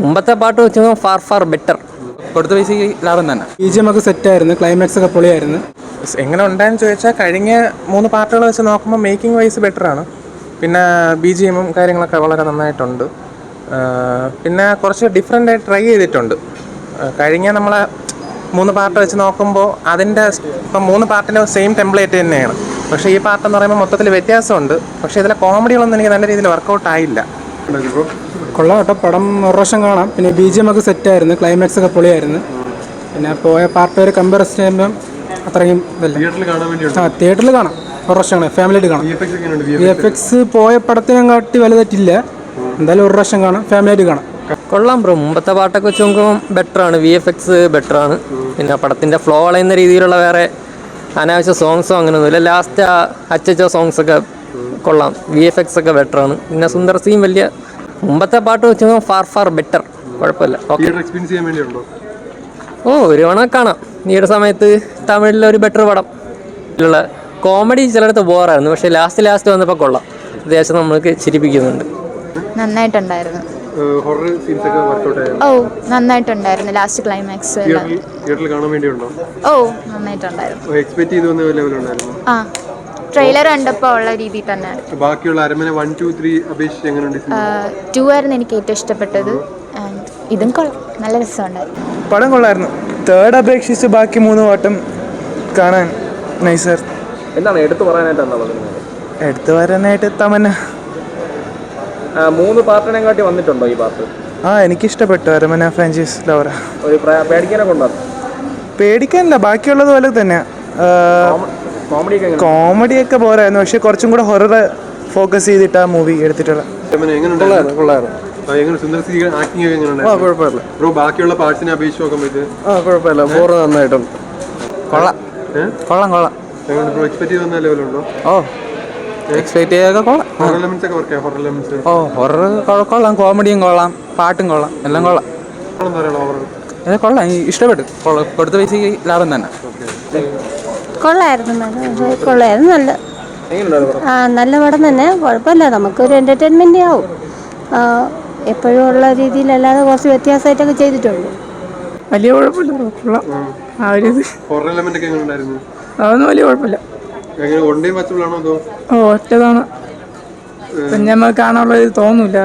മുമ്പത്തെ പാട്ട് വെച്ച് ഫാർ ഫാർ ബെറ്റർ. കൊടുത്ത പൈസക്ക് ലാഭം തന്നെ. BGM ഒക്കെ സെറ്റായിരുന്നു, ക്ലൈമാക്സ് ഒക്കെ പൊളിയായിരുന്നു. എങ്ങനെ ഉണ്ടായെന്ന് ചോദിച്ചാൽ കഴിഞ്ഞ 3 പാർട്ടുകൾ വെച്ച് നോക്കുമ്പോൾ മേക്കിംഗ് വൈസ് ബെറ്ററാണ്. പിന്നെ BGM കാര്യങ്ങളൊക്കെ വളരെ നന്നായിട്ടുണ്ട്. പിന്നെ കുറച്ച് ഡിഫറെൻ്റ് ആയിട്ട് ട്രൈ ചെയ്തിട്ടുണ്ട്. കഴിഞ്ഞ നമ്മളെ 3 പാർട്ട് വെച്ച് നോക്കുമ്പോൾ അതിൻ്റെ ഇപ്പം 3 പാർട്ടിൻ്റെ സെയിം ടെംപ്ലേറ്റ് തന്നെയാണ്. പക്ഷേ ഈ പാർട്ടെന്ന് പറയുമ്പോൾ മൊത്തത്തിൽ വ്യത്യാസമുണ്ട്. പക്ഷേ ഇതിലെ കോമഡികളൊന്നും എനിക്ക് നല്ല രീതിയിൽ വർക്കൗട്ട് ആയില്ല. കൊള്ളാം കേട്ടോ, പടം ഒരു പ്രാവശ്യം കാണാം. പിന്നെ BGM ഒക്കെ സെറ്റായിരുന്നു, ക്ലൈമാക്സ് ഒക്കെ പൊളിയായിരുന്നു. പിന്നെ പോയ പാർട്ട് ഒരു കമ്പാരിസൺ ചെയ്യുമ്പം അത്രയും ഇതല്ല. തിയേറ്ററിൽ കാണാം, ഒരു പ്രാവശ്യം കാണാം, ഫാമിലിയായിട്ട് കാണാം. VFX പോയ പടത്തിനും കാട്ടി വലുതായിട്ടില്ല. എന്തായാലും ഒരു പ്രാവശ്യം കാണാം, ഫാമിലിയായിട്ട് കാണാം. കൊള്ളാം ബ്രോ. മുമ്പത്തെ പാട്ടൊക്കെ വെച്ച് നോക്കുമ്പോൾ ബെറ്ററാണ്, VFX ബെറ്ററാണ്. പിന്നെ പടത്തിൻ്റെ ഫ്ലോ കളയുന്ന രീതിയിലുള്ള വേറെ അനാവശ്യ സോങ്സോ അങ്ങനെയൊന്നുമില്ല. ലാസ്റ്റ് അച്ചച്ചോ സോങ്സൊക്കെ കൊള്ളാം, VFX ഒക്കെ ബെറ്ററാണ്. പിന്നെ സുന്ദർ സീൻ വലിയ മുമ്പത്തെ പാട്ട് വെച്ച് നോക്കുമ്പോൾ ഫാർ ഫാർ ബെറ്റർ, കുഴപ്പമില്ല. ഒരു തവണ കാണാം. ഈ ഒരു സമയത്ത് തമിഴിലൊരു ബെറ്റർ പടം ഉള്ള കോമഡി ചിലടത്ത് ബോറായിരുന്നു, പക്ഷേ ലാസ്റ്റ് വന്നപ്പോൾ കൊള്ളാം, അത്യാവശ്യം നമ്മൾക്ക് ചിരിപ്പിക്കുന്നുണ്ട്. നന്നായിട്ടുണ്ടായിരുന്നു. നന്നായിട്ടുണ്ടായിരുന്നു. ലാസ്റ്റ് ക്ലൈമാക്സ് നന്നായിട്ടുണ്ടായിരുന്നു. ട്രെയിലർ കണ്ടപ്പോൾ ഉള്ള രീതിയിൽ തന്നെ. ബാക്കിയുള്ള അരമന 1, 2, 3 അപേക്ഷിച്ച് എങ്ങനെയുണ്ട്? 2 ആയിരുന്നു എനിക്ക് ഏറ്റവും ഇഷ്ടപ്പെട്ടത്. ഇതും കൊള്ളാം, നല്ല രസമുണ്ടായിരുന്നു. പടം കൊള്ളായിരുന്നു. 3 അപേക്ഷിച്ച് ബാക്കി 3 പാട്ടും കാണാൻ നൈസർ. എന്താണ് എടുത്തു പറയാനായിട്ട് തമന്ന 3 പാർട്ടിനെ കാട്ടി വന്നിട്ടുണ്ടോ ഈ പാർട്ട്? എനിക്കിഷ്ടപ്പെട്ടു അരമന ഫ്രാഞ്ചൈസ് ലവറ. ഒരു പേടിക്കാനൊക്കെ ഉണ്ടോ? പേടിക്കാനില്ല, ബാക്കിയുള്ളത് പോലെ തന്നെയാണ്. കോമഡിയൊക്കെ പോരായിരുന്നു, പക്ഷെ കുറച്ചും കൂടെ ഹൊറർ ഫോക്കസ് ചെയ്തിട്ട് ആ മൂവി എടുത്തിട്ടുള്ള. ബാക്കിയുള്ള പാർട്സിനെ അപേക്ഷിച്ച് നോക്കുമ്പോൾ കുഴപ്പമില്ല, ബോറ് നന്നായിട്ടുണ്ട്. കൊള്ളാം. എക്സ്പെക്ട് ചെയ്ത ലെവലുണ്ടോ? എക്സ്പെക്ട് ചെയ്തൊക്കെ കൊള്ളാം. ഹൊറർ കൊള്ളാം, കോമഡിയും കൊള്ളാം, പാട്ടും കൊള്ളാം, എല്ലാം കൊള്ളാം. കൊള്ളാം, ഇഷ്ടപ്പെട്ടു. കൊടുത്ത പൈസക്ക് ലാഭം തന്നെ. കൊള്ളായിരുന്നു, നല്ല നല്ല പടം തന്നെ. കുഴപ്പമില്ല, നമുക്കൊരു എൻ്റർടൈൻമെൻ്റ് ആവും. എപ്പോഴും ഉള്ള രീതിയിലല്ലാതെ കുറച്ച് വ്യത്യാസമായിട്ടൊക്കെ ചെയ്തിട്ടുണ്ട്. വലിയ കുഴപ്പമില്ല, കൊള്ളാം. അതൊന്നും വലിയ കുഴപ്പമില്ല. ഒറ്റതാണ്, പിന്നെ നമുക്ക് കാണാനുള്ള ഇത് തോന്നൂല.